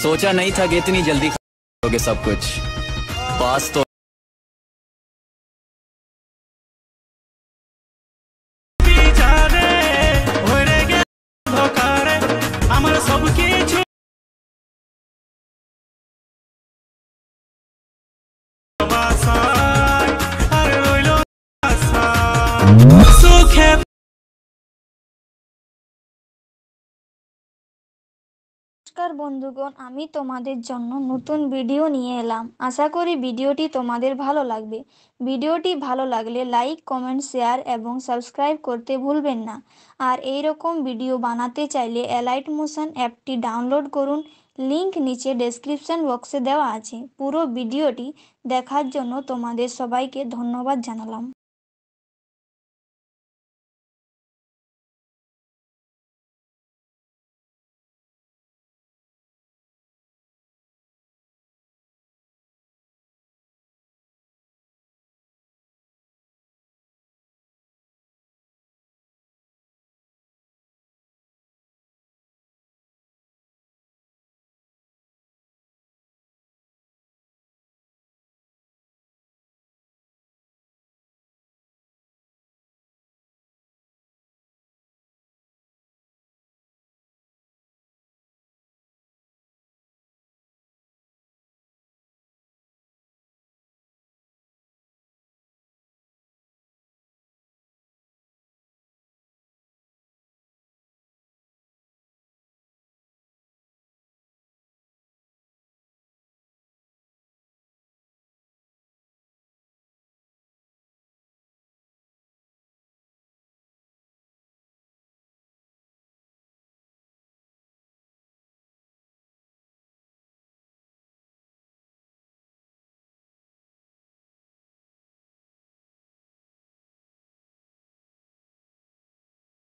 सोचा नहीं था कि इतनी जल्दी होगे सब कुछ। पास तो নমস্কার বন্ধুগণ, আমি তোমাদের জন্য নতুন ভিডিও নিয়ে এলাম। আশা করি ভিডিওটি তোমাদের ভালো লাগবে। ভিডিওটি ভালো লাগলে লাইক, কমেন্ট, শেয়ার এবং সাবস্ক্রাইব করতে ভুলবেন না। আর এই রকম ভিডিও বানাতে চাইলে এলাইট মোশন অ্যাপটি ডাউনলোড করুন। লিংক নিচে ডেসক্রিপশন বক্সে দেওয়া আছে। পুরো ভিডিওটি দেখার জন্য তোমাদের সবাইকে ধন্যবাদ জানালাম।